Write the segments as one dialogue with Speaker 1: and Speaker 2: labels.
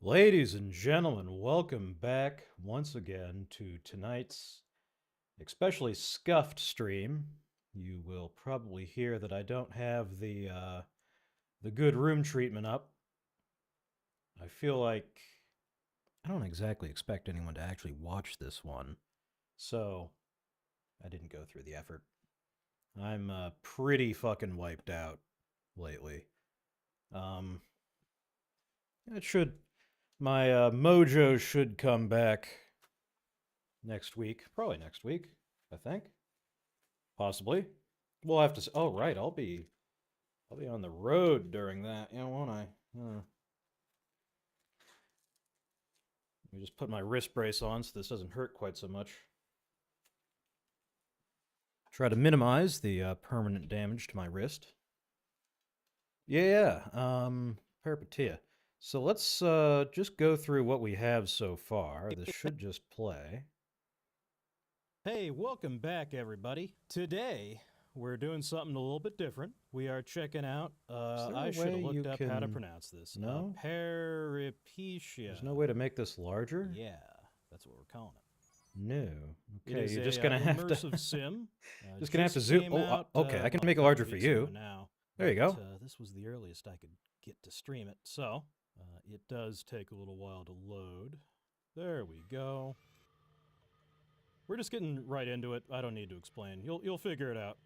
Speaker 1: Ladies and gentlemen, welcome back once again to tonight's especially scuffed stream. You will probably hear that I don't have the good room treatment up. I feel like I don't exactly expect anyone to actually watch this one, so I didn't go through the effort. I'm pretty fucking wiped out lately. Um, it should my mojo should come back next week, probably next week, I think. Possibly. We'll have to. Oh, right. I'll be on the road during that. Won't I? Let me just put my wrist brace on so this doesn't hurt quite so much. Try to minimize the permanent damage to my wrist. Yeah. Peripeteia. So let's just go through what we have so far. This should just play. Hey, welcome back, everybody. Today, we're doing something a little bit different. We are checking out, I should have looked up how to pronounce this.
Speaker 2: No?
Speaker 1: Peripeteia.
Speaker 2: There's no way to make this larger?
Speaker 1: Yeah, that's what we're calling it.
Speaker 2: No.
Speaker 1: It
Speaker 2: Okay,
Speaker 1: is
Speaker 2: you're
Speaker 1: a
Speaker 2: just gonna have to.
Speaker 1: immersive sim.
Speaker 2: Just gonna have to
Speaker 1: Just
Speaker 2: zoom.
Speaker 1: came
Speaker 2: Oh,
Speaker 1: out,
Speaker 2: okay. I can
Speaker 1: well,
Speaker 2: make it
Speaker 1: a
Speaker 2: larger
Speaker 1: couple
Speaker 2: for
Speaker 1: weeks
Speaker 2: you.
Speaker 1: ago now,
Speaker 2: There you go.
Speaker 1: this was the earliest I could get to stream it, so it does take a little while to load. There we go. We're just getting right into it. I don't need to explain. You'll figure it out.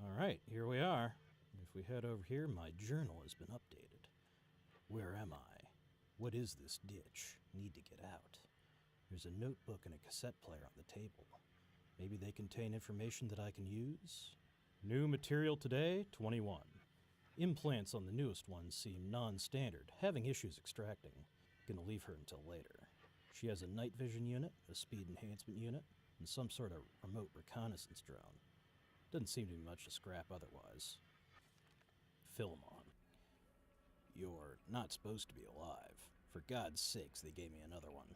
Speaker 1: All right, here we are. If we head over here, my journal has been updated. Where am I? What is this ditch? Need to get out. There's a notebook and a cassette player on the table. Maybe they contain information that I can use? New material today, 21. Implants on the newest ones seem non-standard, having issues extracting. Gonna leave her until later. She has a night vision unit, a speed enhancement unit, and some sort of remote reconnaissance drone. Doesn't seem to be much to scrap otherwise. Philemon. You're not supposed to be alive. For God's sakes, they gave me another one.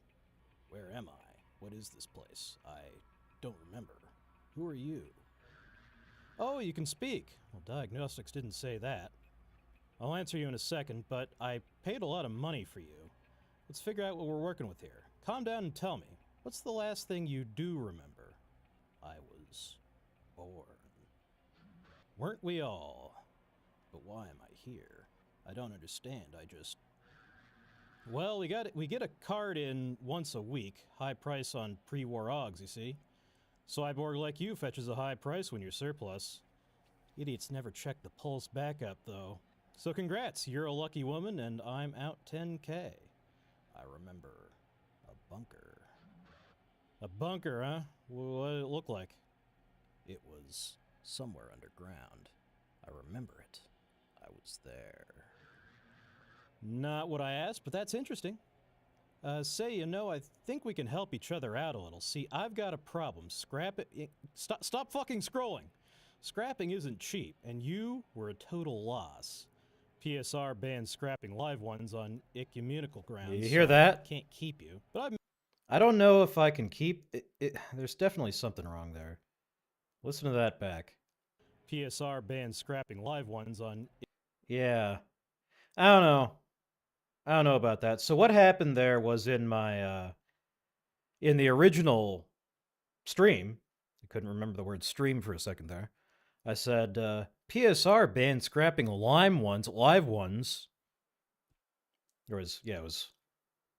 Speaker 1: Where am I? What is this place? I don't remember. Who are you? Oh, you can speak. Well, diagnostics didn't say that. I'll answer you in a second, but I paid a lot of money for you. Let's figure out what we're working with here. Calm down and tell me, what's the last thing you do remember? I was born. Weren't we all? But why am I here? I don't understand. Well, we get a card in once a week. High price on pre-war Augs, you see. Cyborg like you fetches a high price when you're surplus. Idiots never check the pulse backup, though. So congrats, you're a lucky woman, and I'm out 10K. I remember a bunker. A bunker, huh? What did it look like? It was somewhere underground. I remember it. I was there. Not what I asked, but that's interesting. I think we can help each other out a little. See, I've got a problem. Stop fucking scrolling. Scrapping isn't cheap, and you were a total loss. PSR bans scrapping live ones on ecumenical grounds.
Speaker 2: You hear
Speaker 1: so
Speaker 2: that?
Speaker 1: I can't keep you. But
Speaker 2: I don't know if I can keep it. There's definitely something wrong there. Listen to that back.
Speaker 1: PSR bans scrapping live ones on.
Speaker 2: Yeah. I don't know. I don't know about that. So what happened there was in my in the original stream. I couldn't remember the word stream for a second there. I said PSR banned scrapping live ones. It was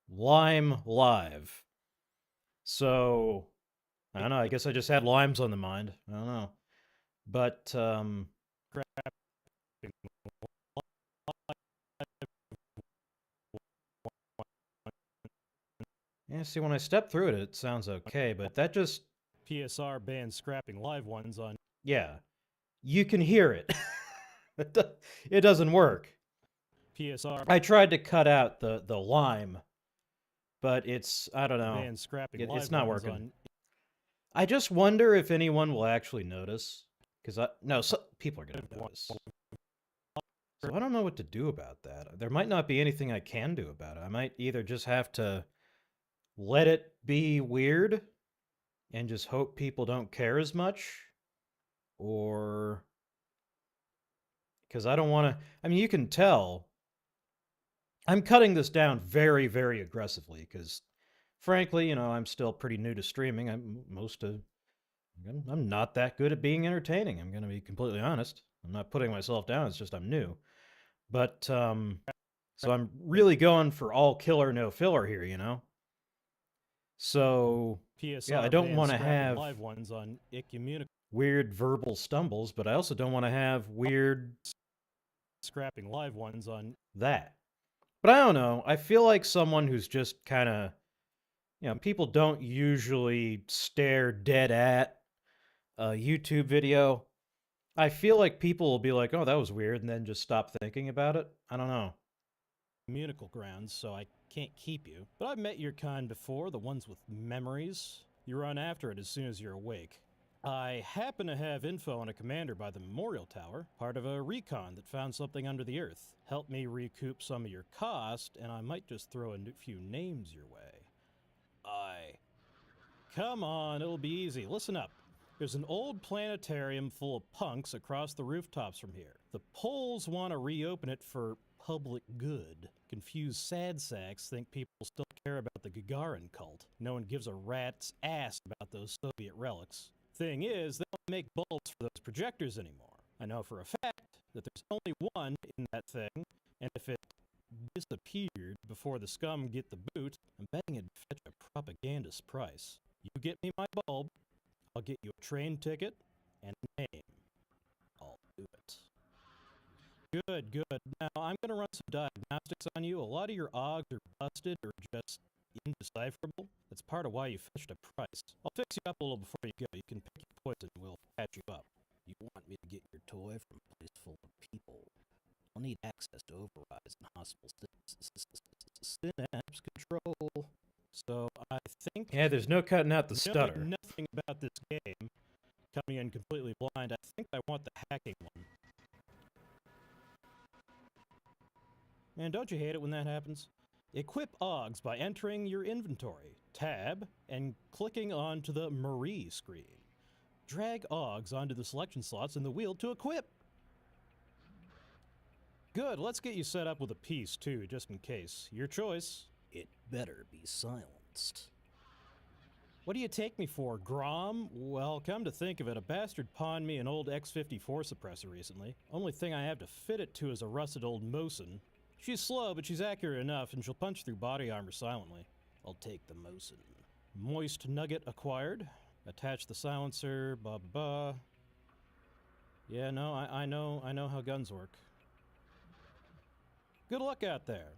Speaker 2: Lime Live. So I don't know. I guess I just had limes on the mind. I don't know, but yeah. See, when I step through it, it sounds okay, but that just
Speaker 1: PSR bans scrapping live ones on.
Speaker 2: yeah, you can hear it. It doesn't work.
Speaker 1: PSR
Speaker 2: I tried to cut out the lime, but I don't know.
Speaker 1: bans scrapping live
Speaker 2: It's not
Speaker 1: ones
Speaker 2: working.
Speaker 1: on.
Speaker 2: I just wonder if anyone will actually notice, because people are gonna notice. So I don't know what to do about that. There might not be anything I can do about it. I might either just have to let it be weird and just hope people don't care as much, or because I don't want to. I mean, you can tell I'm cutting this down very, very aggressively because, frankly, I'm still pretty new to streaming. I'm not that good at being entertaining. I'm going to be completely honest. I'm not putting myself down. It's just I'm new. But so I'm really going for all killer, no filler here. So
Speaker 1: PSR
Speaker 2: yeah, I don't
Speaker 1: bans
Speaker 2: want to
Speaker 1: scrapping
Speaker 2: have
Speaker 1: live ones on ecumenical
Speaker 2: weird verbal stumbles, but I also don't want to have weird
Speaker 1: scrapping live ones on.
Speaker 2: that. But I don't know. I feel like someone who's just kind of, people don't usually stare dead at a YouTube video. I feel like people will be like, "Oh, that was weird," and then just stop thinking about it. I don't know.
Speaker 1: Communical grounds, so I can't keep you. But I've met your kind before, the ones with memories. You run after it as soon as you're awake. I happen to have info on a commander by the Memorial Tower, part of a recon that found something under the earth. Help me recoup some of your cost, and I might just throw a few names your way. Come on, it'll be easy. Listen up. There's an old planetarium full of punks across the rooftops from here. The Poles want to reopen it for public good. Confused sad sacks think people still care about the Gagarin cult. No one gives a rat's ass about those Soviet relics. Thing is, they don't make bulbs for those projectors anymore. I know for a fact that there's only one in that thing, and if it disappeared before the scum get the boot, I'm betting it'd fetch a propagandist price. You get me my bulb, I'll get you a train ticket and a name. I'll do it. Good. Now, I'm going to run some diagnostics on you. A lot of your OGs are busted or just indecipherable. That's part of why you fetched a price. I'll fix you up a little before you go. You can pick your poison and we'll patch you up. You want me to get your toy from a place full of people. I'll need access to overrides and hospital synapse control. So I think...
Speaker 2: Yeah, there's no cutting out the stutter.
Speaker 1: Knowing nothing about this game, coming in completely blind, I think I want the hacking one. Man, don't you hate it when that happens? Equip OGs by entering your inventory, tab, and clicking onto the Marie screen. Drag OGs onto the selection slots in the wheel to equip. Good, let's get you set up with a piece too, just in case. Your choice. It better be silenced. What do you take me for, Grom? Well, come to think of it, a bastard pawned me an old X-54 suppressor recently. Only thing I have to fit it to is a rusted old Mosin. She's slow, but she's accurate enough, and she'll punch through body armor silently. I'll take the Mosin. Moist nugget acquired. Attach the silencer, blah blah blah. Yeah, no, I know how guns work. Good luck out there.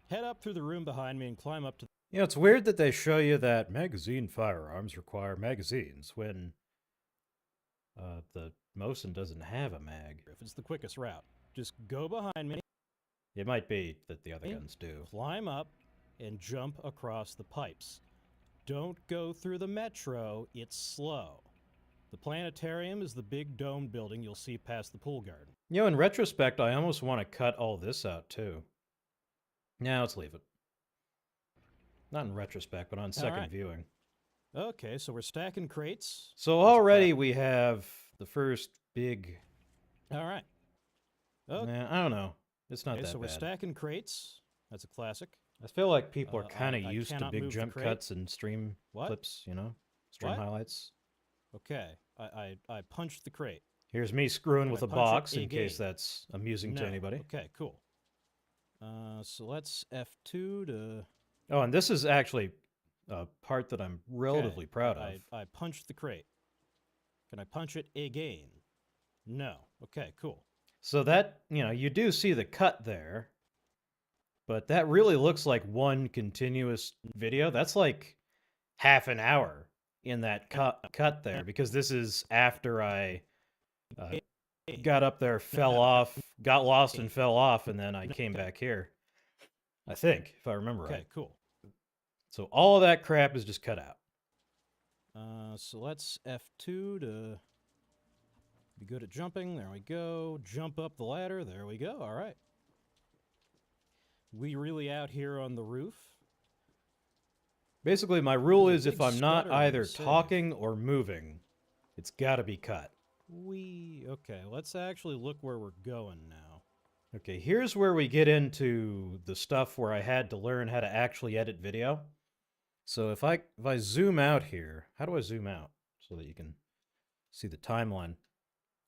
Speaker 1: Head up through the room behind me and climb up to
Speaker 2: It's weird that they show you that magazine firearms require magazines when the Mosin doesn't have a mag.
Speaker 1: if it's the quickest route. Just go behind me.
Speaker 2: It might be that the other guns do.
Speaker 1: Climb up and jump across the pipes. Don't go through the metro, it's slow. The planetarium is the big domed building you'll see past the pool garden.
Speaker 2: In retrospect, I almost want to cut all this out too. Now let's leave it. Not in retrospect, but on second viewing.
Speaker 1: Okay, so we're stacking crates.
Speaker 2: So already we have the first big...
Speaker 1: Alright. Okay.
Speaker 2: Nah, I don't know. It's not that
Speaker 1: so
Speaker 2: bad.
Speaker 1: We're stacking crates. That's a classic.
Speaker 2: I feel like people are kind of used to
Speaker 1: cannot
Speaker 2: big
Speaker 1: move the
Speaker 2: jump
Speaker 1: crate.
Speaker 2: cuts and stream clips, stream
Speaker 1: What?
Speaker 2: highlights.
Speaker 1: Okay, I punched the crate.
Speaker 2: Here's me screwing with a
Speaker 1: punch it
Speaker 2: box in
Speaker 1: again?
Speaker 2: case that's amusing to anybody.
Speaker 1: Okay, cool. So let's F2 to...
Speaker 2: Oh, and this is actually a part that I'm relatively proud of.
Speaker 1: I punched the crate. Can I punch it again? No. Okay, cool.
Speaker 2: So that, you do see the cut there, but that really looks like one continuous video. That's like half an hour in that cut there, because this is after I got up there, fell off, got lost and fell off, and then I came back here. I think, if I remember right.
Speaker 1: Okay, cool.
Speaker 2: So all of that crap is just cut out.
Speaker 1: So let's F2 to be good at jumping. There we go. Jump up the ladder. There we go. All right. We really out here on the roof.
Speaker 2: Basically, my rule
Speaker 1: There's
Speaker 2: is
Speaker 1: a
Speaker 2: if
Speaker 1: big
Speaker 2: I'm not
Speaker 1: stutter in
Speaker 2: either
Speaker 1: the save.
Speaker 2: talking or moving, it's got to be cut.
Speaker 1: Okay, let's actually look where we're going now.
Speaker 2: Okay, here's where we get into the stuff where I had to learn how to actually edit video. So if I zoom out here, how do I zoom out so that you can see the timeline?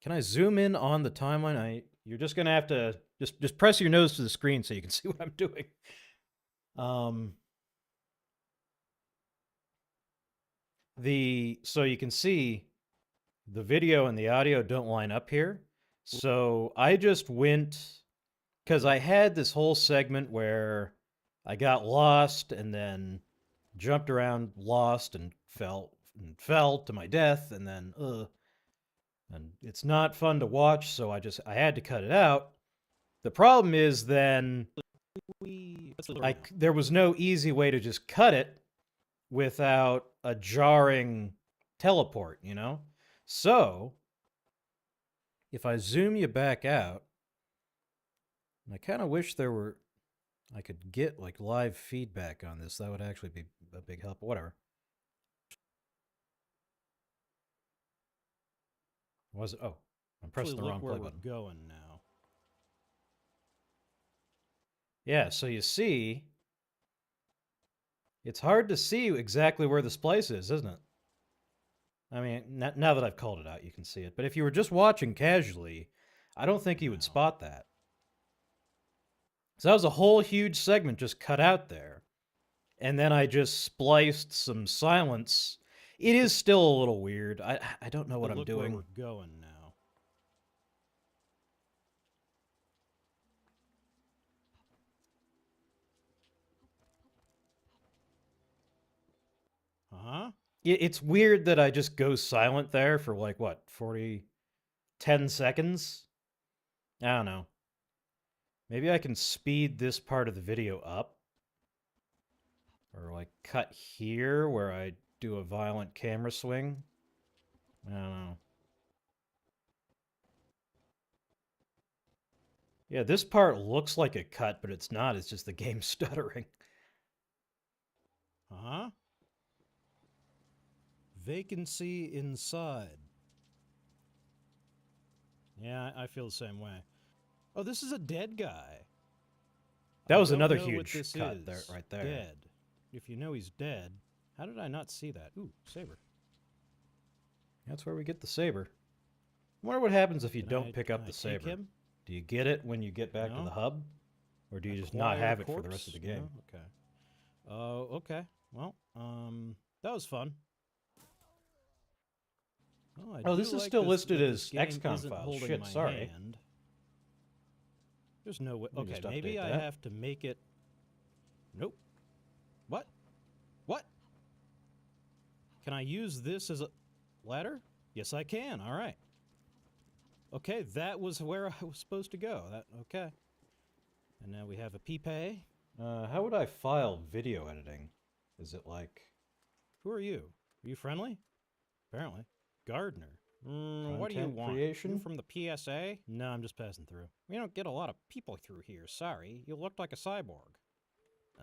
Speaker 2: Can I zoom in on the timeline? You're just gonna have to just press your nose to the screen so you can see what I'm doing. So you can see the video and the audio don't line up here. So I just went, because I had this whole segment where I got lost and then jumped around, lost, and fell to my death, and then and it's not fun to watch, so I had to cut it out. The problem is then there was no easy way to just cut it without a jarring teleport, you know? So, if I zoom you back out, and I kind of wish I could get like live feedback on this. That would actually be a big help. Whatever. Was it? Oh, I'm pressing the wrong play button.
Speaker 1: We're going now.
Speaker 2: Yeah, so you see, it's hard to see exactly where this place is, isn't it? I mean, now that I've called it out, you can see it. But if you were just watching casually, I don't think you would spot that. So that was a whole huge segment just cut out there. And then I just spliced some silence. It is still a little weird. I don't know what I'm doing.
Speaker 1: Where we're going now. Uh-huh.
Speaker 2: It's weird that I just go silent there for like, what, 10 seconds? I don't know. Maybe I can speed this part of the video up. Or like cut here where I do a violent camera swing. I don't know. Yeah, this part looks like a cut, but it's not. It's just the game stuttering.
Speaker 1: Uh-huh. Vacancy inside. Yeah, I feel the same way. Oh, this is a dead guy.
Speaker 2: That was another huge cut there, right there.
Speaker 1: Dead. If you know he's dead, how did I not see that? Ooh, saber.
Speaker 2: That's where we get the saber. I wonder what happens if you don't pick up the saber.
Speaker 1: Him?
Speaker 2: Do you get it when you get back to the hub? Or do you just not have it for the rest of the game?
Speaker 1: No? Okay. Oh, okay. Well, that was fun.
Speaker 2: Oh, this is still listed as XCOM files. Shit, sorry.
Speaker 1: Hand. There's no way. Okay, maybe I have to make it. Nope. What? What? Can I use this as a ladder? Yes, I can. All right. Okay, that was where I was supposed to go. Okay. And now we have a Peripeteia.
Speaker 2: How would I file video editing? Is it like...
Speaker 1: Who are you? Are you friendly? Apparently. Gardener. What do you want?
Speaker 2: Creation?
Speaker 1: You from the PSA? No, I'm just passing through. We don't get a lot of people through here. Sorry. You look like a cyborg.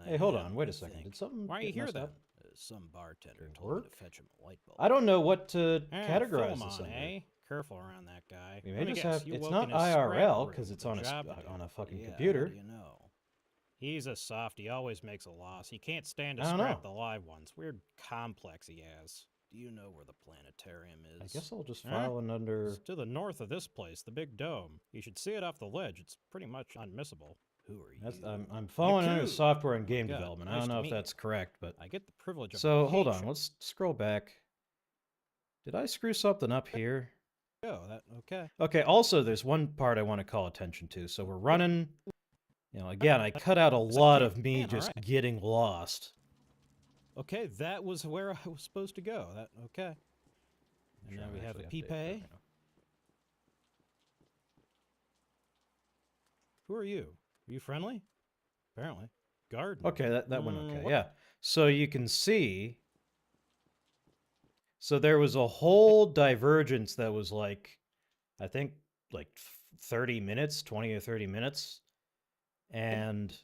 Speaker 2: Hey, hold on. Wait a second. Did something...
Speaker 1: Why are you here then? Some bartender told me to fetch him a light bulb.
Speaker 2: I don't know what to categorize this under.
Speaker 1: Eh? Careful around that guy.
Speaker 2: We may just have... It's not IRL, because it's on a fucking computer.
Speaker 1: How do you know? He's a soft. He always makes a loss. He can't stand to scrap the live ones. Weird complex he has. Do you know where the planetarium is?
Speaker 2: I guess I'll just file it under...
Speaker 1: It's to the north of this place, the big dome. You should see it off the ledge. It's pretty much unmissable. Who are you?
Speaker 2: I'm following under software and game development. I don't know if that's correct, but...
Speaker 1: I get the privilege of...
Speaker 2: So, hold on. Let's scroll back. Did I screw something up here?
Speaker 1: Okay.
Speaker 2: Okay, also, there's one part I want to call attention to. So we're running... You know, again, I cut out a lot of me just getting lost.
Speaker 1: Okay, that was where I was supposed to go. Okay. And now we have a Peripeteia. Who are you? Are you friendly? Apparently. Gardener.
Speaker 2: Okay, that went okay. Yeah. So you can see... So there was a whole divergence that was like, I think, like 30 minutes, 20 or 30 minutes. And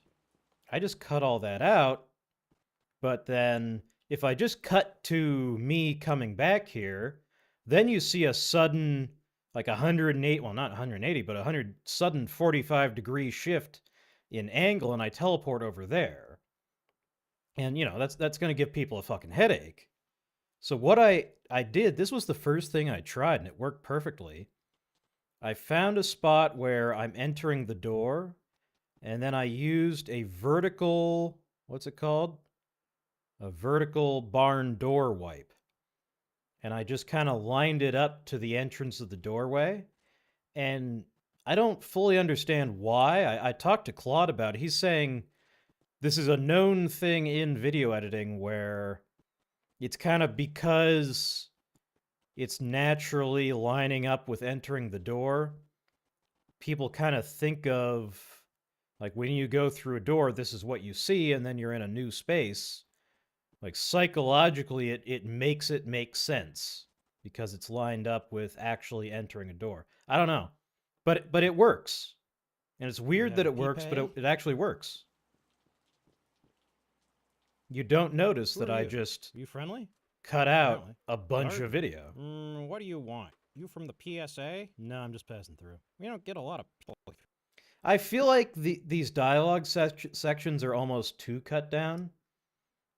Speaker 2: I just cut all that out. But then if I just cut to me coming back here, then you see a sudden like 108, well, not 180, but 100 sudden 45-degree shift in angle, and I teleport over there. And, that's going to give people a fucking headache. So what I did, this was the first thing I tried, and it worked perfectly. I found a spot where I'm entering the door, and then I used a vertical, what's it called? A vertical barn door wipe. And I just kind of lined it up to the entrance of the doorway. And I don't fully understand why. I talked to Claude about it. He's saying this is a known thing in video editing where it's kind of because it's naturally lining up with entering the door. People kind of think of, like, when you go through a door, this is what you see, and then you're in a new space. Like, psychologically, it makes it make sense because it's lined up with actually entering a door. I don't know. But it works. And it's weird that it works, but it actually works. You don't notice that I just
Speaker 1: you friendly?
Speaker 2: cut out a bunch of video.
Speaker 1: What do you want? You from the PSA? No, I'm just passing through. We don't get a lot of people.
Speaker 2: I feel like these dialogue sections are almost too cut down.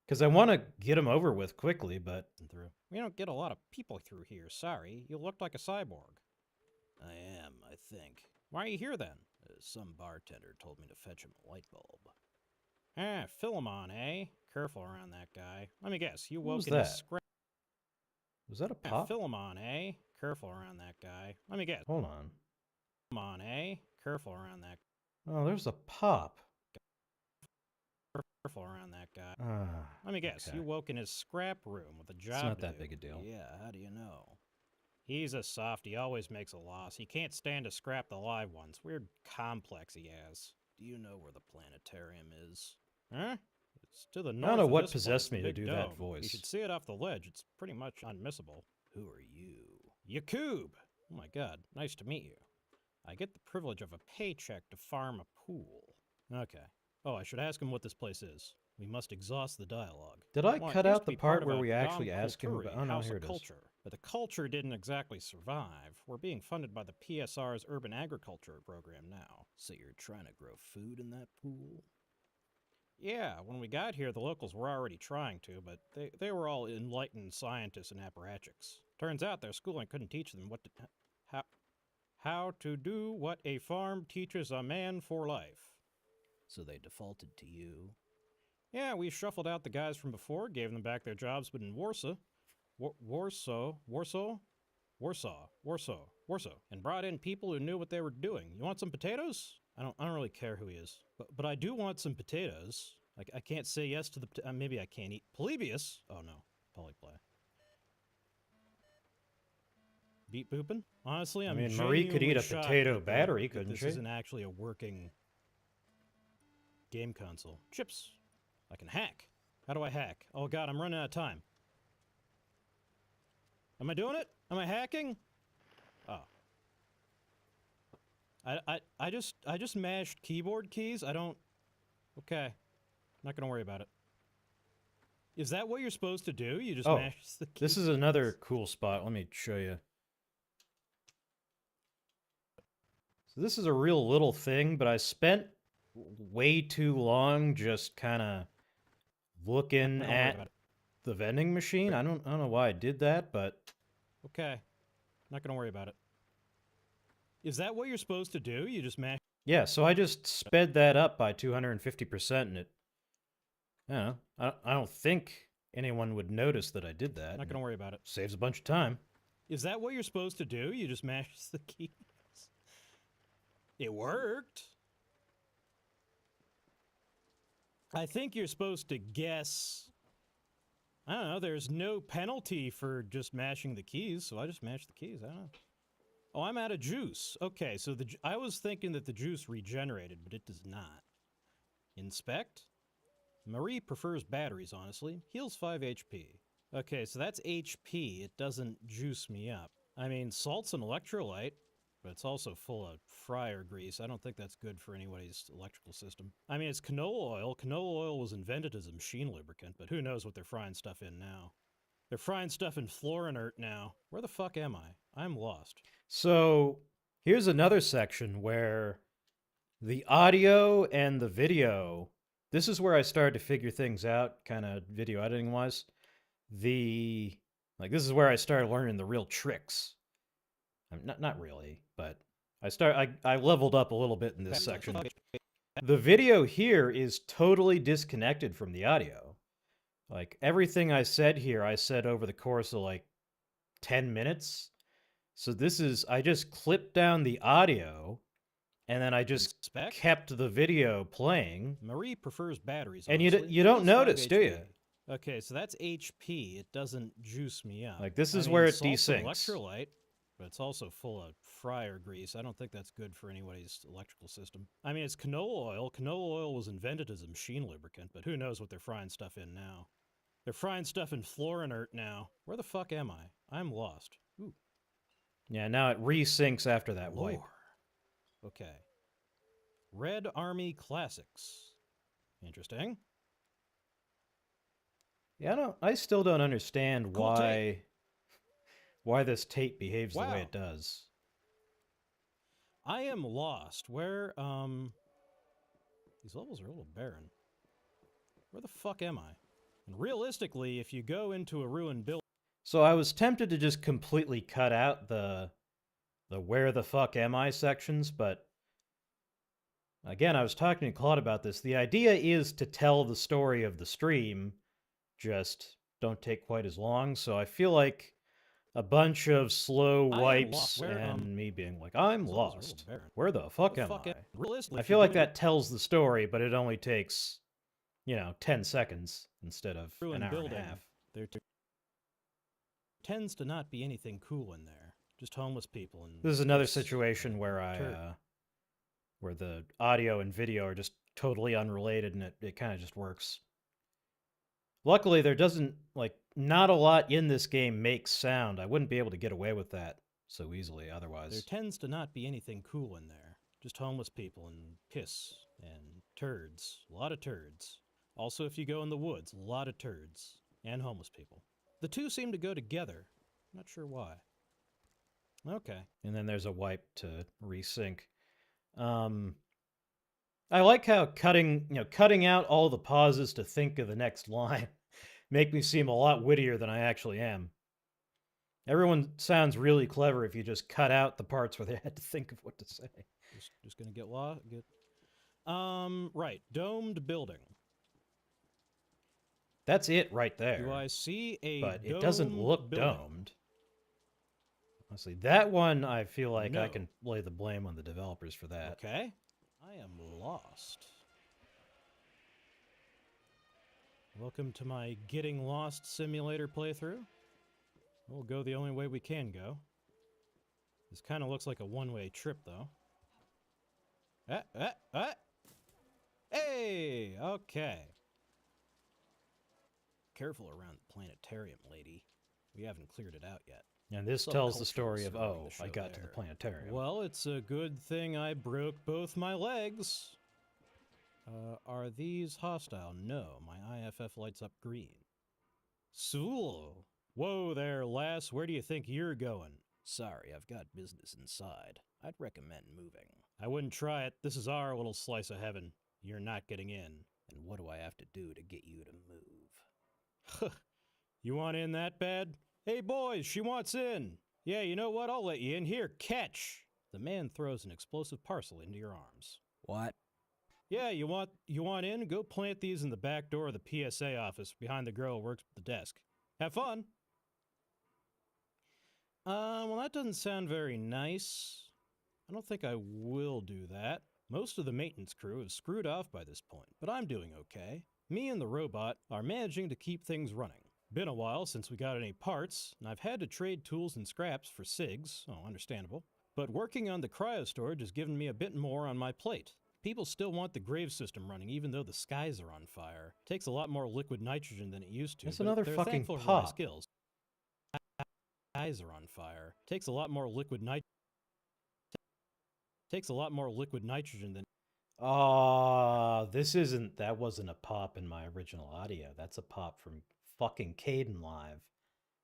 Speaker 2: Because I want to get them over with quickly, but...
Speaker 1: We don't get a lot of people through here, sorry. You look like a cyborg. I am, I think. Why are you here then? Some bartender told me to fetch him a light bulb. Ah, Philemon, eh? Careful around that guy. Let me guess, you woke in a scrap.
Speaker 2: Was that a pop?
Speaker 1: Philemon, eh? Careful around that guy. Let me guess.
Speaker 2: Hold on.
Speaker 1: Philemon, eh? Careful around that.
Speaker 2: Oh, there's a pop.
Speaker 1: Careful around that guy.
Speaker 2: Ah,
Speaker 1: let me guess, you woke in his scrap room with a job.
Speaker 2: It's not that big a deal.
Speaker 1: Yeah, how do you know? He's a softy, always makes a loss. He can't stand to scrap the live ones. Weird complex he has. Do you know where the planetarium is? Huh? It's to the north.
Speaker 2: I don't know what possessed me to do that voice.
Speaker 1: You should see it off the ledge. It's pretty much unmissable. Who are you? Yakub! Oh my god, nice to meet you. I get the privilege of a paycheck to farm a pool. Okay. Oh, I should ask him what this place is. We must exhaust the dialogue.
Speaker 2: Did I cut out the part where we actually ask him? Oh no, here it is.
Speaker 1: Culture. But the culture didn't exactly survive. We're being funded by the PSR's urban agriculture program now. So you're trying to grow food in that pool? Yeah, when we got here, the locals were already trying to, but they were all enlightened scientists and apparatchiks. Turns out their schooling couldn't teach them how to do what a farm teaches a man for life. So they defaulted to you? Yeah, we shuffled out the guys from before, gave them back their jobs, but in Warsaw, and brought in people who knew what they were doing. You want some potatoes? I don't really care who he is, but I do want some potatoes. I can't say yes to the maybe I can't eat Polybius. Oh no, polyplay. Beat booping? Honestly, I mean,
Speaker 2: Marie could eat a potato battery, couldn't she?
Speaker 1: This isn't actually a working game console. Chips. I can hack. How do I hack? Oh god, I'm running out of time. Am I doing it? Am I hacking? Oh. I just mashed keyboard keys. I don't... Okay. Not gonna worry about it. Is that what you're supposed to do? You just mash the keys?
Speaker 2: This is another cool spot. Let me show you. So this is a real little thing, but I spent way too long just kind of looking at the vending machine. I don't know why I did that, but...
Speaker 1: Okay. Not gonna worry about it. Is that what you're supposed to do? You just mash...
Speaker 2: Yeah, so I just sped that up by 250%, and it... I don't know. I don't think anyone would notice that I did that.
Speaker 1: Not gonna worry about it.
Speaker 2: Saves a bunch of time.
Speaker 1: Is that what you're supposed to do? You just mash the keys? It worked. I think you're supposed to guess... I don't know, there's no penalty for just mashing the keys, so I just mashed the keys, I don't know. Oh, I'm out of juice. Okay, so I was thinking that the juice regenerated, but it does not. Inspect? Marie prefers batteries, honestly. Heals 5 HP. Okay, so that's HP. It doesn't juice me up. I mean, salt's an electrolyte, but it's also full of fryer grease. I don't think that's good for anybody's electrical system. I mean, it's canola oil. Canola oil was invented as a machine lubricant, but who knows what they're frying stuff in now. They're frying stuff in floor inert now. Where the fuck am I? I'm lost.
Speaker 2: So here's another section where the audio and the video. This is where I started to figure things out, kind of video editing wise. This is where I started learning the real tricks. Not really, but I leveled up a little bit in this section. The video here is totally disconnected from the audio. Like everything I said here, I said over the course of like 10 minutes. So I just clipped down the audio and then I just kept the video playing.
Speaker 1: Marie prefers batteries,
Speaker 2: and
Speaker 1: honestly.
Speaker 2: you don't notice, do you?
Speaker 1: Okay, so that's HP. It doesn't juice me up.
Speaker 2: Like this is where it
Speaker 1: salt's an
Speaker 2: desyncs.
Speaker 1: Electrolyte, but it's also full of fryer grease. I don't think that's good for anybody's electrical system. I mean, it's canola oil. Canola oil was invented as a machine lubricant, but who knows what they're frying stuff in now. They're frying stuff in floor inert now. Where the fuck am I? I'm lost. Ooh.
Speaker 2: Yeah, now it resyncs after that wipe.
Speaker 1: Okay. Red Army Classics. Interesting.
Speaker 2: Yeah, I still don't understand
Speaker 1: Cool tape.
Speaker 2: why this tape behaves the way
Speaker 1: Wow.
Speaker 2: it does.
Speaker 1: I am lost. Where, these levels are a little barren. Where the fuck am I? And realistically, if you go into a ruined building...
Speaker 2: So I was tempted to just completely cut out the where the fuck am I sections, but again, I was talking to Claude about this. The idea is to tell the story of the stream, just don't take quite as long. So I feel like a bunch of slow wipes and me being like, I'm lost. Where the fuck am I? I feel like that tells the story, but it only takes, 10 seconds instead of an hour and a half.
Speaker 1: There tends to not be anything cool in there. Just homeless people. And
Speaker 2: this is another situation where where the audio and video are just totally unrelated, and it kind of just works. Luckily, there doesn't, not a lot in this game makes sound. I wouldn't be able to get away with that so easily otherwise.
Speaker 1: There tends to not be anything cool in there. Just homeless people and piss and turds. A lot of turds. Also, if you go in the woods, a lot of turds. And homeless people. The two seem to go together. Not sure why. Okay.
Speaker 2: And then there's a wipe to resync. I like how cutting out all the pauses to think of the next line make me seem a lot wittier than I actually am. Everyone sounds really clever if you just cut out the parts where they had to think of what to say.
Speaker 1: Just gonna get lost. Right. Domed building.
Speaker 2: That's it right there.
Speaker 1: Do I see a
Speaker 2: But it doesn't look domed. Honestly, that one I feel like I can lay the blame on the developers for that.
Speaker 1: Okay. I am lost. Welcome to my Getting Lost simulator playthrough. We'll go the only way we can go. This kind of looks like a one-way trip, though. Hey! Okay. Careful around the planetarium, lady. We haven't cleared it out yet.
Speaker 2: And this tells the story of, I got to the planetarium.
Speaker 1: Well, it's a good thing I broke both my legs. Are these hostile? No, my IFF lights up green. Sewell! Whoa there, lass, where do you think you're going? Sorry, I've got business inside. I'd recommend moving. I wouldn't try it. This is our little slice of heaven. You're not getting in. And what do I have to do to get you to move? You want in that bad? Hey boys, she wants in. Yeah, you know what? I'll let you in. Here, catch. The man throws an explosive parcel into your arms. What? Yeah, you want in? Go plant these in the back door of the PSA office behind the girl who works at the desk. Have fun. Well, that doesn't sound very nice. I don't think I will do that. Most of the maintenance crew is screwed off by this point, but I'm doing okay. Me and the robot are managing to keep things running. Been a while since we got any parts, and I've had to trade tools and scraps for SIGs, understandable. But working on the cryostorage has given me a bit more on my plate. People still want the grave system running, even though the skies are on fire. It takes a lot more liquid nitrogen than it used to.
Speaker 2: That's another
Speaker 1: they're
Speaker 2: fucking
Speaker 1: thankful for my
Speaker 2: pop.
Speaker 1: skills. Skies are on fire. It takes a lot more liquid nitrogen than...
Speaker 2: That wasn't a pop in my original audio. That's a pop from fucking Caden Live.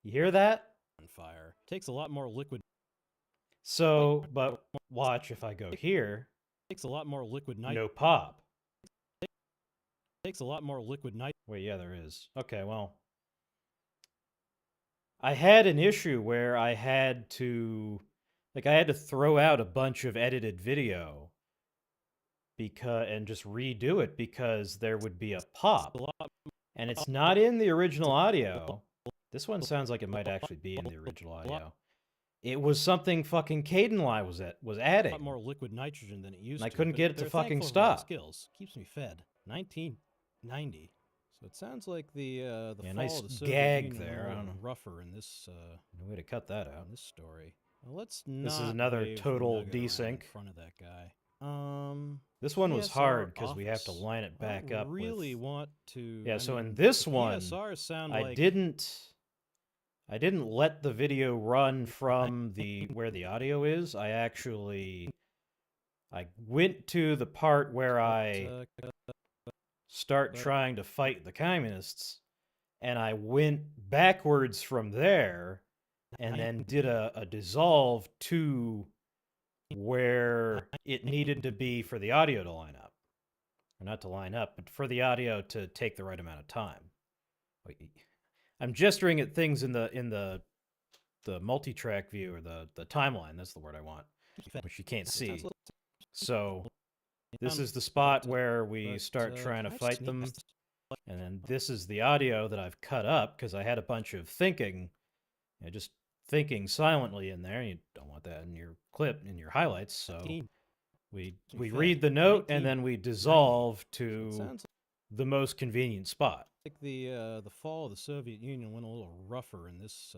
Speaker 2: You hear that?
Speaker 1: On fire. Takes a lot more liquid.
Speaker 2: So, but watch if I go here.
Speaker 1: Takes a lot more liquid nitrogen.
Speaker 2: No pop.
Speaker 1: Takes a lot more liquid nitrogen.
Speaker 2: Wait, yeah, there is. Okay, well. I had an issue where I had to throw out a bunch of edited video and just redo it because there would be a pop. And it's not in the original audio. This one sounds like it might actually be in the original audio. It was something fucking Cadenly was adding.
Speaker 1: A lot more liquid nitrogen than it used to.
Speaker 2: And I couldn't get it to fucking stop.
Speaker 1: Skills keeps me fed. 1990. So it sounds like the fall
Speaker 2: nice
Speaker 1: of the Soviet
Speaker 2: gag
Speaker 1: Union
Speaker 2: there. I don't know.
Speaker 1: Rougher in this.
Speaker 2: No way to cut that out.
Speaker 1: In this story. Well, let's not.
Speaker 2: This is another
Speaker 1: wave
Speaker 2: total
Speaker 1: the nugget around
Speaker 2: desync.
Speaker 1: in front of that guy.
Speaker 2: This one was
Speaker 1: PSR
Speaker 2: hard because we have to
Speaker 1: office.
Speaker 2: line it back up.
Speaker 1: Really want to.
Speaker 2: Yeah.
Speaker 1: I
Speaker 2: So
Speaker 1: mean,
Speaker 2: in this
Speaker 1: the
Speaker 2: one,
Speaker 1: PSRs sound
Speaker 2: I
Speaker 1: like...
Speaker 2: didn't let the video run from where the audio is. I went to the part where I start trying to fight the communists, and I went backwards from there, and then did a dissolve to where it needed to be for the audio to line up. Or not to line up, but for the audio to take the right amount of time. I'm gesturing at things in the multi-track view, or the timeline. That's the word I want, which you can't see. So this is the spot where we start trying to fight them, and then this is the audio that I've cut up because I had a bunch of thinking, just thinking silently in there. You don't want that in your clip, in your highlights. So we read the note and then we dissolve to the most convenient spot.
Speaker 1: Like the fall of the Soviet Union went a little rougher in this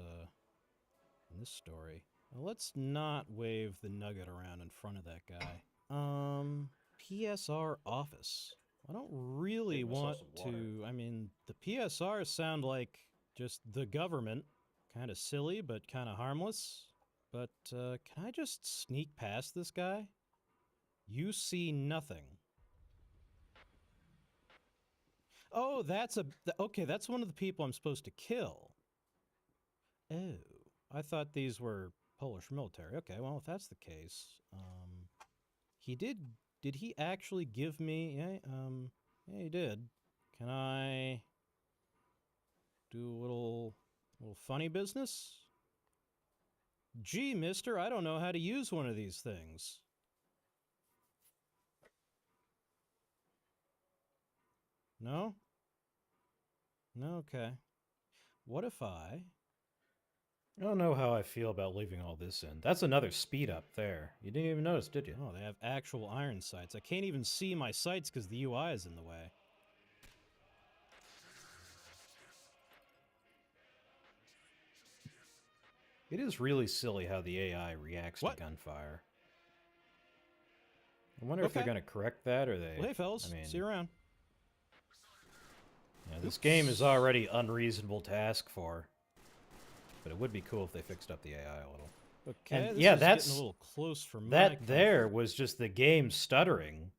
Speaker 1: story. Well, let's not wave the nugget around in front of that guy. PSR office. I don't really want to. I mean, the PSRs sound like just the government. Kind of silly, but kind of harmless. But can I just sneak past this guy? You see nothing. Oh, okay, that's one of the people I'm supposed to kill. Oh, I thought these were Polish military. Okay, well, if that's the case, did he actually give me, yeah, he did. Can I do a little funny business? Gee, mister, I don't know how to use one of these things. No? No, okay. What if I
Speaker 2: don't know how I feel about leaving all this in. That's another speed up there. You didn't even notice, did you?
Speaker 1: Oh, they have actual iron sights. I can't even see my sights because the UI is in the way.
Speaker 2: It is really silly how the AI reacts to gunfire. I wonder if they're going to correct that, or they...
Speaker 1: Well, hey, fellas. See you around.
Speaker 2: Yeah, this game is already unreasonable to ask for. But it would be cool if they fixed up the AI a little.
Speaker 1: Okay,
Speaker 2: and
Speaker 1: this is getting a little close for my
Speaker 2: That there was just the game stuttering.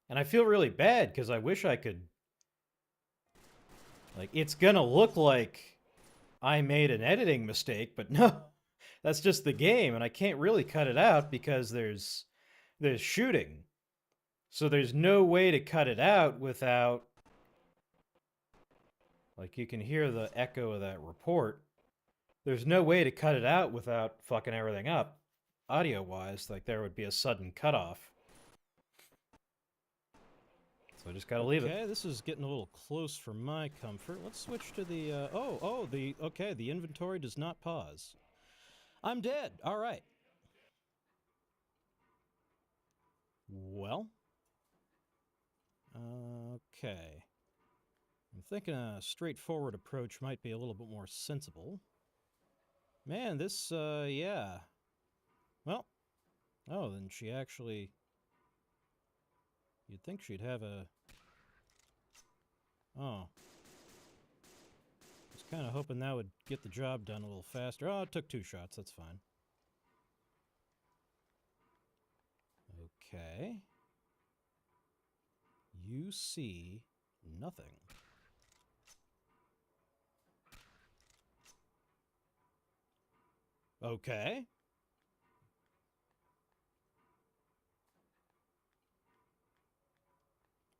Speaker 2: And I feel really bad, because I wish I could... Like, it's going to look like I made an editing mistake, but no. That's just the game, and I can't really cut it out because there's shooting. So there's no way to cut it out without... Like, you can hear the echo of that report. There's no way to cut it out without fucking everything up, audio-wise. Like, there would be a sudden cutoff. So I just gotta leave it.
Speaker 1: Okay, this is getting a little close for my comfort. Let's switch to the, the inventory does not pause. I'm dead. All right. Well. Okay. I'm thinking a straightforward approach might be a little bit more sensible. Man, this, yeah. Well. Oh, then she actually... You'd think she'd have a... Oh. I was kind of hoping that would get the job done a little faster. Oh, it took 2 shots. That's fine. Okay. You see nothing. Okay.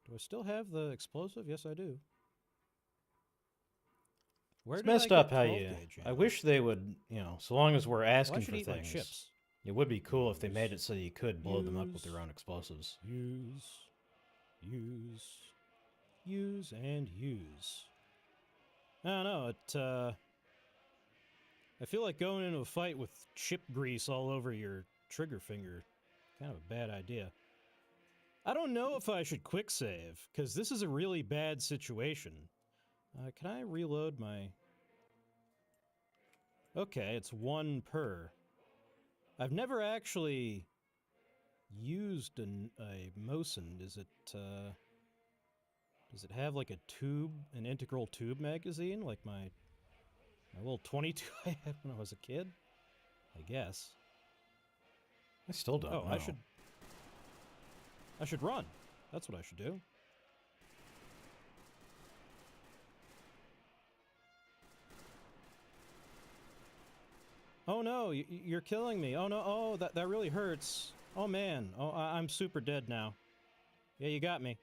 Speaker 1: Do I still have the explosive? Yes, I do. Where
Speaker 2: It's
Speaker 1: did I
Speaker 2: messed
Speaker 1: get
Speaker 2: up how
Speaker 1: 12
Speaker 2: you...
Speaker 1: gauge
Speaker 2: I
Speaker 1: ammo?
Speaker 2: wish they would, so long as we're
Speaker 1: Well, I
Speaker 2: asking
Speaker 1: should
Speaker 2: for
Speaker 1: eat my
Speaker 2: things,
Speaker 1: chips.
Speaker 2: it would be cool if they
Speaker 1: Use.
Speaker 2: made it so you could blow them up with
Speaker 1: Use.
Speaker 2: your own explosives.
Speaker 1: Use. Use. Use and use. I don't know, I feel like going into a fight with chip grease all over your trigger finger. Kind of a bad idea. I don't know if I should quick save, because this is a really bad situation. Can I reload my... Okay, it's 1 per. I've never actually used a Mosin. Does it have like a tube, an integral tube magazine, like my little 22 I had when I was a kid? I guess.
Speaker 2: I still don't know.
Speaker 1: I should run. That's what I should do. Oh no, you're killing me. Oh no, oh, that really hurts. Oh man, oh, I'm super dead now. Yeah, you got me.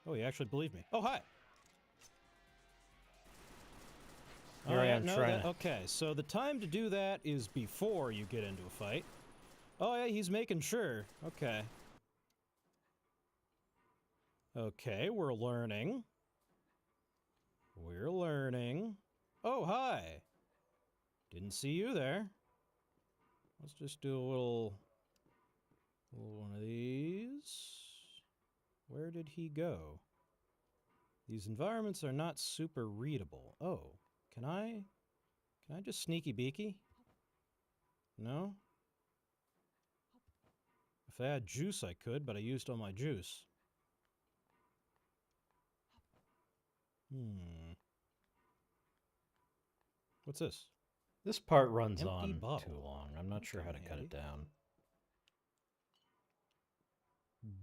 Speaker 1: Oh, you actually believe me. Oh, hi!
Speaker 2: Here I am trying to...
Speaker 1: Okay, so the time to do that is before you get into a fight. Oh yeah, he's making sure. Okay. Okay, we're learning. We're learning. Oh, hi! Didn't see you there. Let's just do a little one of these. Where did he go? These environments are not super readable. Oh, can I just sneaky beaky? No? If I had juice I could, but I used all my juice. What's this?
Speaker 2: This part runs
Speaker 1: Empty
Speaker 2: on
Speaker 1: bottle.
Speaker 2: too long. I'm not sure how to cut it down.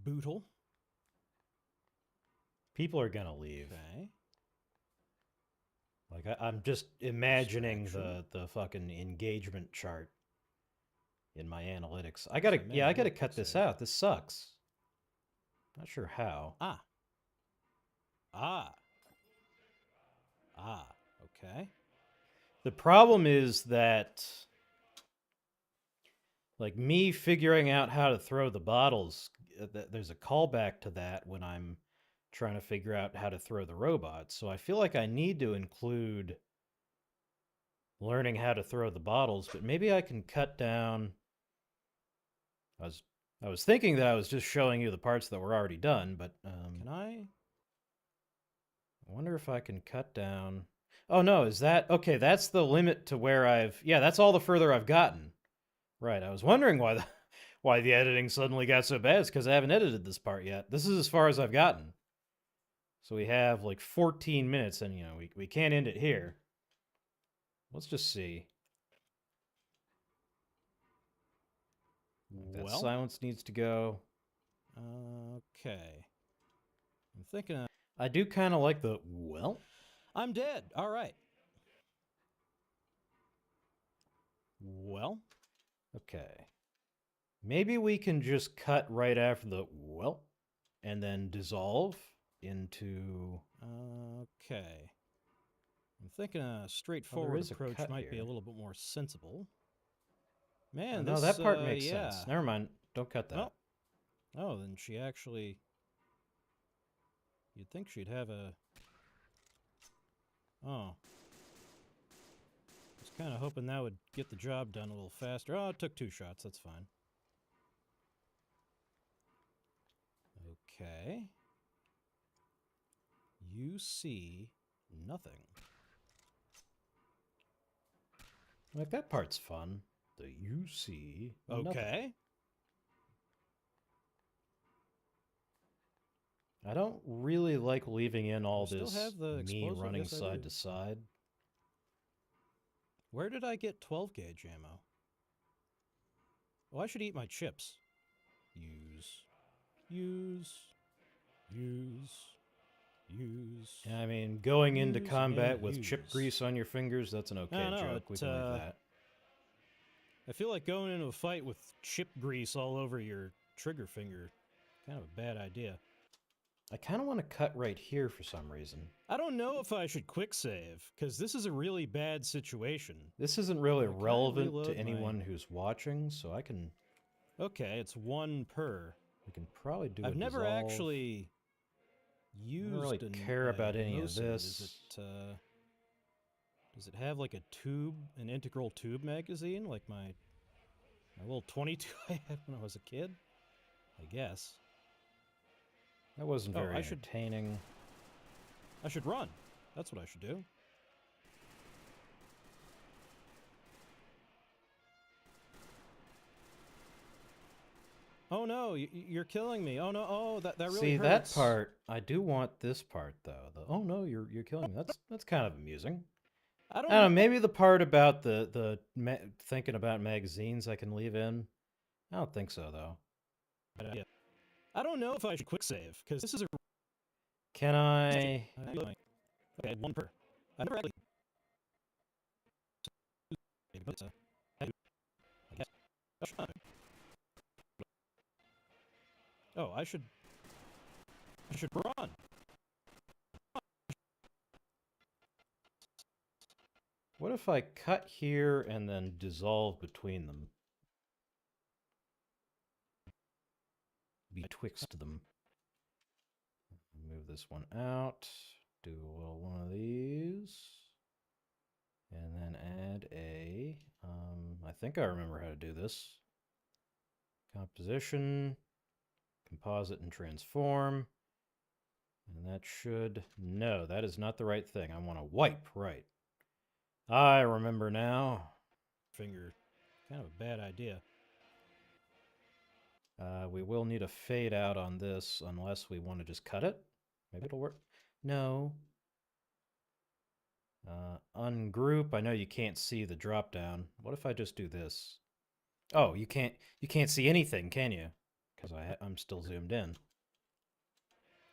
Speaker 1: Bootle.
Speaker 2: People are gonna leave.
Speaker 1: Okay.
Speaker 2: Like, I'm just imagining the fucking engagement chart in my analytics. I gotta cut this out. This sucks. Not sure how.
Speaker 1: Okay.
Speaker 2: The problem is that, like, me figuring out how to throw the bottles, there's a callback to that when I'm trying to figure out how to throw the robots. So I feel like I need to include learning how to throw the bottles, but maybe I can cut down... I was thinking that I was just showing you the parts that were already done, but
Speaker 1: Can I?
Speaker 2: I wonder if I can cut down... Oh no, is that... Okay, that's the limit to where I've... Yeah, that's all the further I've gotten. Right, I was wondering why the editing suddenly got so bad. It's because I haven't edited this part yet. This is as far as I've gotten. So we have like 14 minutes, and we can't end it here. Let's just see. That silence needs to go.
Speaker 1: Okay. I'm thinking
Speaker 2: I do kind of like the, well.
Speaker 1: I'm dead. All right. Well.
Speaker 2: Okay. Maybe we can just cut right after the, well, and then dissolve into...
Speaker 1: Okay. I'm thinking a straightforward approach might be a little bit more sensible. Man,
Speaker 2: no, that part makes sense. Never mind. Don't cut that.
Speaker 1: Oh, then she actually... You'd think she'd have a... Oh. I was kind of hoping that would get the job done a little faster. Oh, it took 2 shots. That's fine. Okay. You see nothing.
Speaker 2: Like, that part's fun. The you see nothing.
Speaker 1: Okay.
Speaker 2: I don't really like leaving in all
Speaker 1: You
Speaker 2: this
Speaker 1: still have the
Speaker 2: me
Speaker 1: explosive?
Speaker 2: running
Speaker 1: Yes, I
Speaker 2: side
Speaker 1: do.
Speaker 2: to side.
Speaker 1: Where did I get 12 gauge ammo? Oh, I should eat my chips. Use. Use. Use. Use.
Speaker 2: I mean, going into
Speaker 1: Use
Speaker 2: combat
Speaker 1: again,
Speaker 2: with chip
Speaker 1: use.
Speaker 2: grease on your fingers, that's an okay
Speaker 1: no,
Speaker 2: joke. We can leave that.
Speaker 1: I feel like going into a fight with chip grease all over your trigger finger, kind of a bad idea.
Speaker 2: I kind of want to cut right here for some reason.
Speaker 1: I don't know if I should quick save, because this is a really bad situation.
Speaker 2: This isn't really
Speaker 1: Can I
Speaker 2: relevant to
Speaker 1: reload
Speaker 2: anyone who's watching, so I can...
Speaker 1: Okay, it's 1 per.
Speaker 2: We can probably do
Speaker 1: I've
Speaker 2: a
Speaker 1: never
Speaker 2: dissolve.
Speaker 1: actually used
Speaker 2: I don't really care about any of
Speaker 1: Mosin.
Speaker 2: this.
Speaker 1: Does it have like a tube, an integral tube magazine, like my little 22 I had when I was a kid? I guess.
Speaker 2: That wasn't very
Speaker 1: I should-
Speaker 2: entertaining.
Speaker 1: I should run. That's what I should do. Oh no, you're killing me. Oh no, oh that really
Speaker 2: See,
Speaker 1: hurts.
Speaker 2: that part, I do want this part though. The oh no, you're killing me. That's kind of amusing.
Speaker 1: I don't
Speaker 2: I don't know, maybe the part about the thinking about magazines I can leave in. I don't think so though.
Speaker 1: Yeah. I don't know if I should quick save, because this is a...
Speaker 2: Can I?
Speaker 1: Okay, 1 per. I never actually... Oh, I should run.
Speaker 2: What if I cut here and then dissolve between them? Betwixt them. Move this one out. Do a little one of these. And then add a... I think I remember how to do this. Composition. Composite and transform. And that should... No, that is not the right thing. I want to wipe, right. I remember now.
Speaker 1: Finger. Kind of a bad idea.
Speaker 2: We will need a fade out on this unless we want to just cut it. Maybe it'll work. No. Ungroup. I know you can't see the drop down. What if I just do this? Oh, you can't see anything, can you? Because I'm still zoomed in.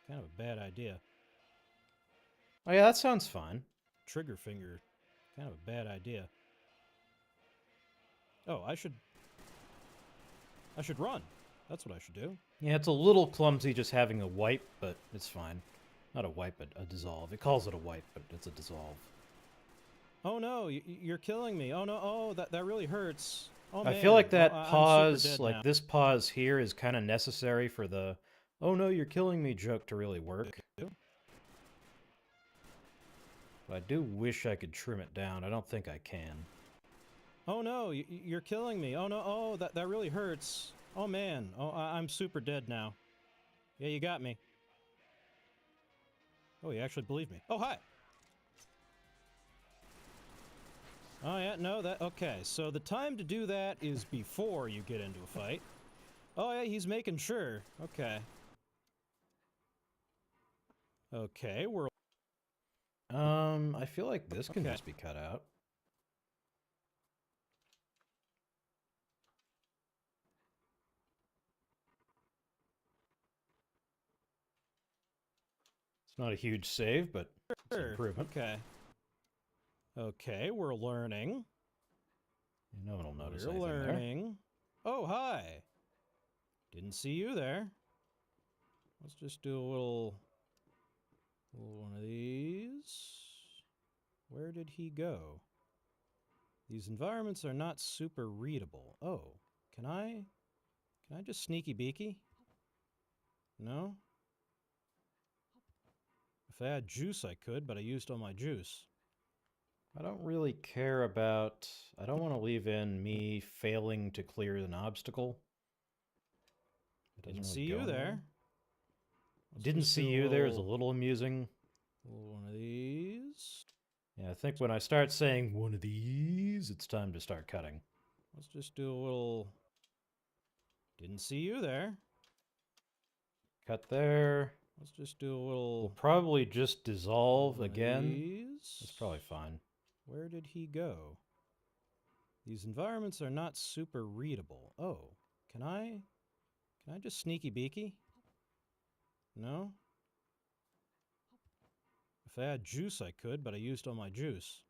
Speaker 1: Kind of a bad idea.
Speaker 2: Oh yeah, that sounds fine.
Speaker 1: Trigger finger. Kind of a bad idea. Oh, I should run. That's what I should do.
Speaker 2: Yeah, it's a little clumsy just having a wipe, but it's fine. Not a wipe, but a dissolve. It calls it a wipe, but it's a dissolve.
Speaker 1: Oh no, you're killing me. Oh no, oh that really hurts. Oh,
Speaker 2: I
Speaker 1: man.
Speaker 2: feel like that
Speaker 1: I'm super
Speaker 2: pause,
Speaker 1: dead
Speaker 2: like
Speaker 1: now.
Speaker 2: this pause here is kind of necessary for the, oh no, you're killing me joke to really work. But I do wish I could trim it down. I don't think I can.
Speaker 1: Oh no, you're killing me. Oh no, oh that really hurts. Oh man, oh I'm super dead now. Yeah, you got me. Oh, you actually believe me. Oh, hi. Oh yeah, no, okay, so the time to do that is before you get into a fight. Oh yeah, he's making sure. Okay. Okay, we're...
Speaker 2: I feel like this can
Speaker 1: Okay.
Speaker 2: just be cut out. It's not a huge save, but it's an
Speaker 1: Sure.
Speaker 2: improvement.
Speaker 1: Okay. Okay, we're learning.
Speaker 2: No one will notice
Speaker 1: We're
Speaker 2: anything there.
Speaker 1: learning. Oh, hi. Didn't see you there. Let's just do a little one of these. Where did he go? These environments are not super readable. Oh, can I just sneaky beaky? No? If I had juice, I could, but I used all my juice.
Speaker 2: I don't really care about... I don't want to leave in me failing to clear an obstacle. It doesn't
Speaker 1: Didn't
Speaker 2: really
Speaker 1: see
Speaker 2: go
Speaker 1: you
Speaker 2: anywhere.
Speaker 1: there. Let's
Speaker 2: Didn't
Speaker 1: just
Speaker 2: see
Speaker 1: do
Speaker 2: you there is a
Speaker 1: little
Speaker 2: little amusing.
Speaker 1: one of these.
Speaker 2: Yeah, I think when I start saying one of these, it's time to start cutting.
Speaker 1: Let's just do a little... Didn't see you there.
Speaker 2: Cut there.
Speaker 1: Let's just do a
Speaker 2: We'll
Speaker 1: little...
Speaker 2: probably just dissolve
Speaker 1: one of
Speaker 2: again.
Speaker 1: these.
Speaker 2: That's probably fine.
Speaker 1: Where did he go? These environments are not super readable. Oh, can I just sneaky beaky? No? If I had juice, I could, but I used all my juice.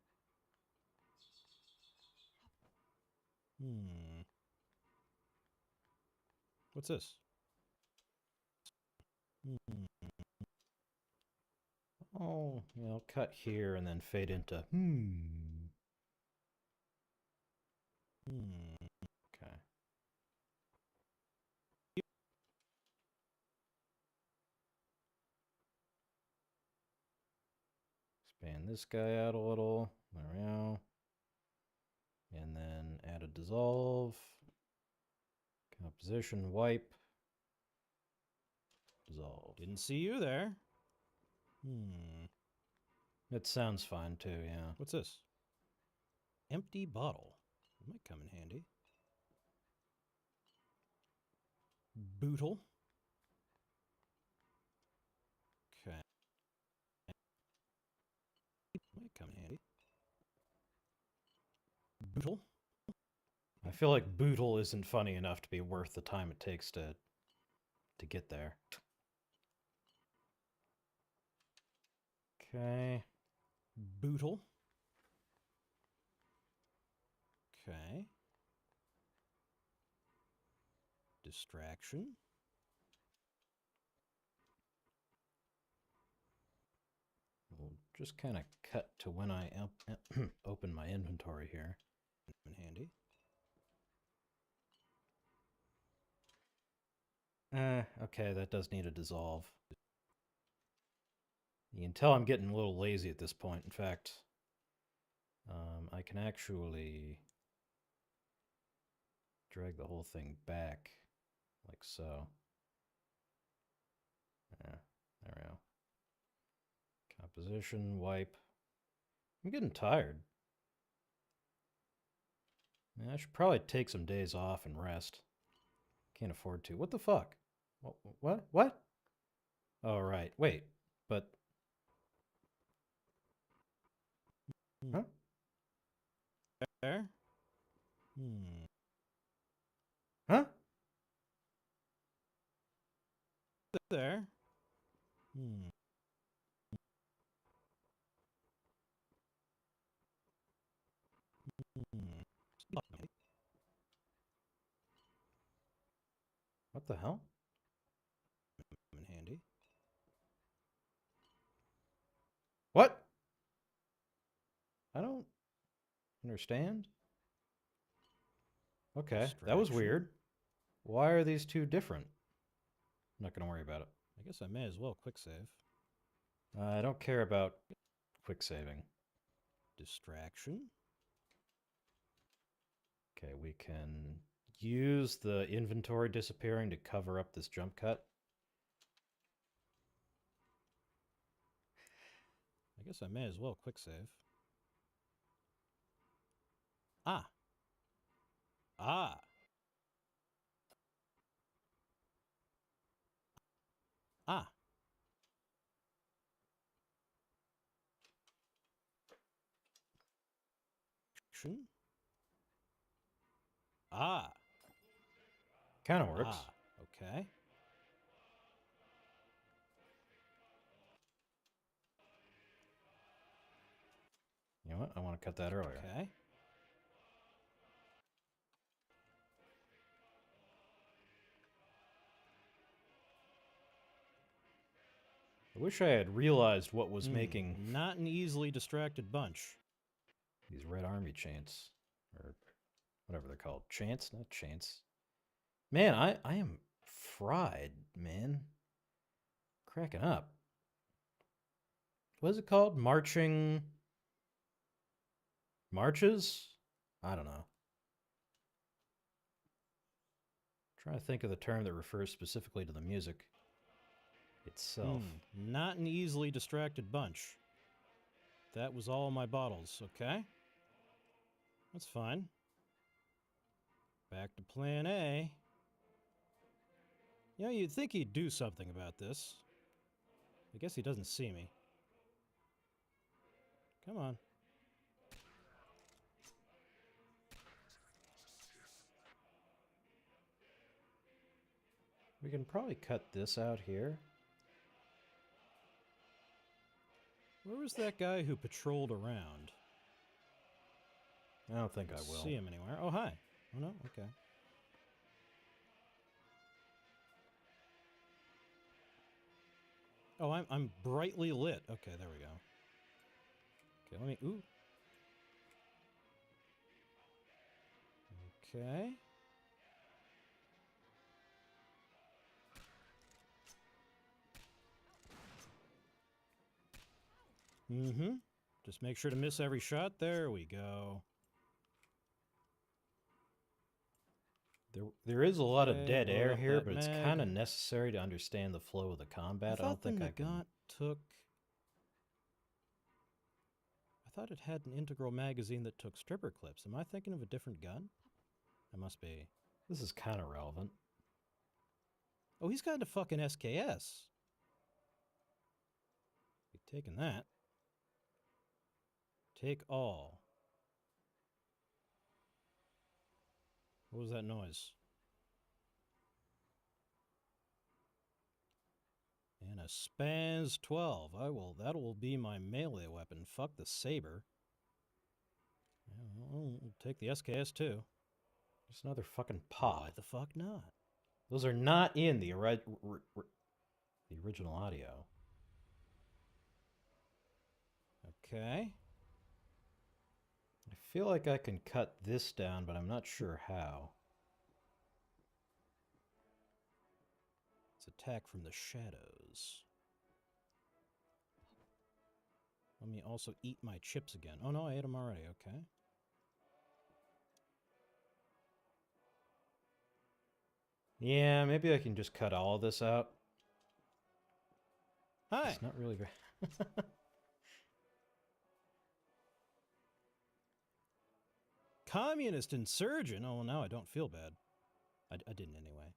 Speaker 1: What's this?
Speaker 2: Oh, yeah, I'll cut here and then fade into Okay. Expand this guy out a little. There we go. And then add a dissolve. Composition, wipe. Dissolve.
Speaker 1: Didn't see you there.
Speaker 2: It sounds fine too, yeah.
Speaker 1: What's this? Empty bottle. It might come in handy. Bootle. Okay. Might come in handy. Bootle.
Speaker 2: I feel like Bootle isn't funny enough to be worth the time it takes to get there. Okay.
Speaker 1: Bootle. Okay. Distraction.
Speaker 2: We'll just kind of cut to when I open my inventory here.
Speaker 1: In handy.
Speaker 2: Okay, that does need a dissolve. You can tell I'm getting a little lazy at this point. In fact, I can actually drag the whole thing back like so. Yeah, there we go. Composition, wipe. I'm getting tired. Yeah, I should probably take some days off and rest. Can't afford to. What the fuck? What? What? Oh, right. Wait, but... Huh?
Speaker 1: There.
Speaker 2: Huh?
Speaker 1: There.
Speaker 2: What the hell?
Speaker 1: In handy.
Speaker 2: What? I don't understand. Okay, that was weird. Why are these two different? I'm not going to worry about it.
Speaker 1: I guess I may as well quick save.
Speaker 2: I don't care about quick saving.
Speaker 1: Distraction.
Speaker 2: Okay, we can use the inventory disappearing to cover up this jump cut.
Speaker 1: I guess I may as well quick save. Ah. Ah. Ah. Action. Ah.
Speaker 2: Kind of works.
Speaker 1: Ah. Okay.
Speaker 2: You know what? I want to cut that earlier.
Speaker 1: Okay.
Speaker 2: I wish I had realized what was making...
Speaker 1: Not an easily distracted bunch.
Speaker 2: These red army chants. Or whatever they're called. Chants? Not chants. Man, I am fried, man. Cracking up. What is it called? Marching... Marches? I don't know. Trying to think of the term that refers specifically to the music itself.
Speaker 1: Not an easily distracted bunch. That was all my bottles, okay? That's fine. Back to plan A. You know, you'd think he'd do something about this. I guess he doesn't see me. Come on.
Speaker 2: We can probably cut this out here.
Speaker 1: Where was that guy who patrolled around?
Speaker 2: I don't think I will.
Speaker 1: See him anywhere. Oh, hi. Oh, no? Okay. Oh, I'm brightly lit. Okay, there we go. Okay, let me... Ooh. Okay. Mm-hmm. Just make sure to miss every shot. There we go.
Speaker 2: There is a lot of
Speaker 1: Okay,
Speaker 2: dead
Speaker 1: load
Speaker 2: air
Speaker 1: up
Speaker 2: here,
Speaker 1: that
Speaker 2: but it's
Speaker 1: mag.
Speaker 2: kind of necessary to understand the flow of the combat. I don't think I can...
Speaker 1: I thought it had an integral magazine that took stripper clips. Am I thinking of a different gun? I must be.
Speaker 2: This is kind of relevant.
Speaker 1: Oh, he's got a fucking SKS. Be taking that. Take all. What was that noise? And a Spaz 12. That will be my melee weapon. Fuck the saber. I'll take the SKS too.
Speaker 2: There's another fucking pod.
Speaker 1: Why the fuck not?
Speaker 2: Those are not in the original audio.
Speaker 1: Okay.
Speaker 2: I feel like I can cut this down, but I'm not sure how.
Speaker 1: It's attack from the shadows. Let me also eat my chips again. Oh no, I ate them already. Okay.
Speaker 2: Yeah, maybe I can just cut all of this out.
Speaker 1: Hi.
Speaker 2: It's not really very...
Speaker 1: Communist insurgent? Oh, well, now I don't feel bad. I didn't anyway.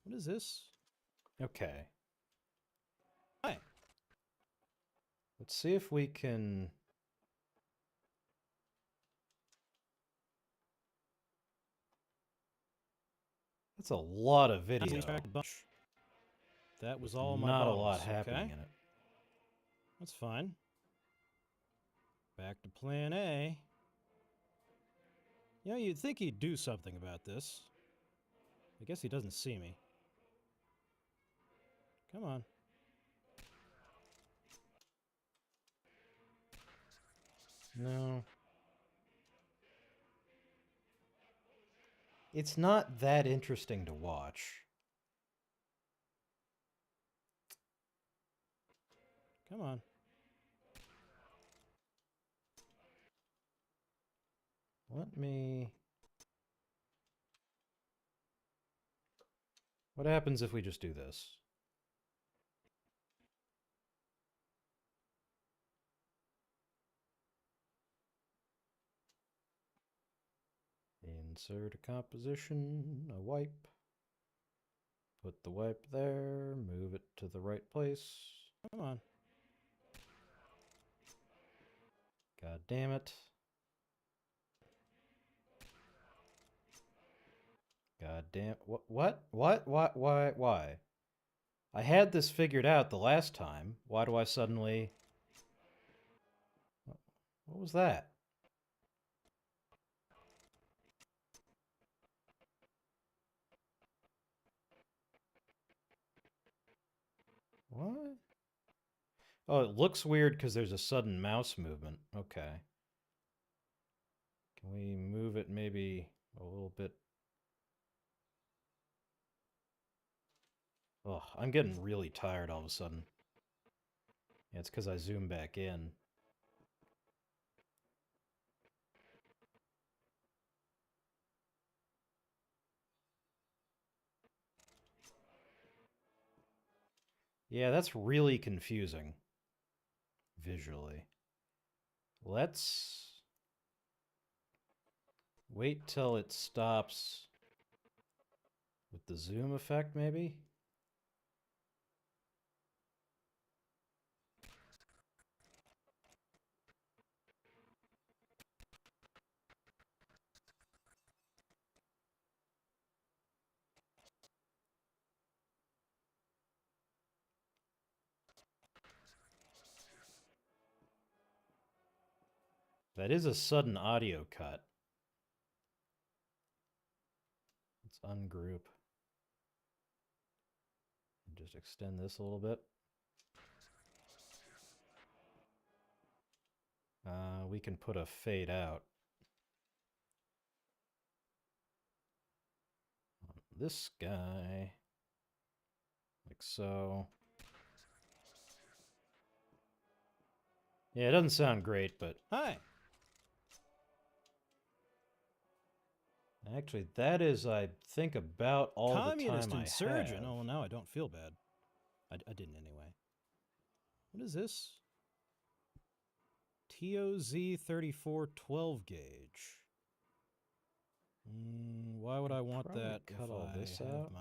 Speaker 1: What is this?
Speaker 2: Okay.
Speaker 1: Hi.
Speaker 2: Let's see if we can... That's a lot of video.
Speaker 1: That was all my
Speaker 2: Not
Speaker 1: bottles.
Speaker 2: a lot happening in it.
Speaker 1: That's fine. Back to plan A. You know, you'd think he'd do something about this. I guess he doesn't see me. Come on.
Speaker 2: No. It's not that interesting to watch.
Speaker 1: Come on.
Speaker 2: Let me... What happens if we just do this? Insert a composition, a wipe. Put the wipe there, move it to the right place.
Speaker 1: Come on.
Speaker 2: God damn it. God damn... What? Why? I had this figured out the last time. Why do I suddenly... What was that? What? Oh, it looks weird because there's a sudden mouse movement. Okay. Can we move it maybe a little bit? Oh, I'm getting really tired all of a sudden. Yeah, it's because I zoom back in. Yeah, that's really confusing visually. Let's wait till it stops with the zoom effect, maybe? That is a sudden audio cut. Let's ungroup. And just extend this a little bit. We can put a fade out on this guy, like so. Yeah, it doesn't sound great, but
Speaker 1: Hi.
Speaker 2: actually, that is, I think, about all
Speaker 1: Communist
Speaker 2: the time
Speaker 1: insurgent.
Speaker 2: I have.
Speaker 1: Oh, well, now I don't feel bad. I didn't anyway. What is this? TOZ 34 12 gauge. Why would I want
Speaker 2: Probably
Speaker 1: that
Speaker 2: cut
Speaker 1: if
Speaker 2: all
Speaker 1: I
Speaker 2: this
Speaker 1: have
Speaker 2: out.
Speaker 1: my...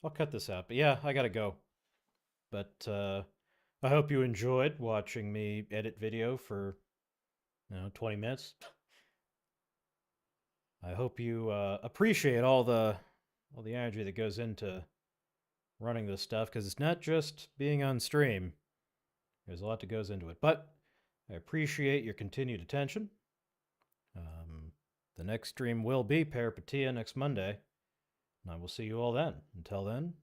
Speaker 2: I'll cut this out, but yeah, I gotta go. But I hope you enjoyed watching me edit video for 20 minutes. I hope you appreciate all the energy that goes into running this stuff, because it's not just being on stream. There's a lot that goes into it. But I appreciate your continued attention. The next stream will be Peripeteia next Monday. And I will see you all then. Until then,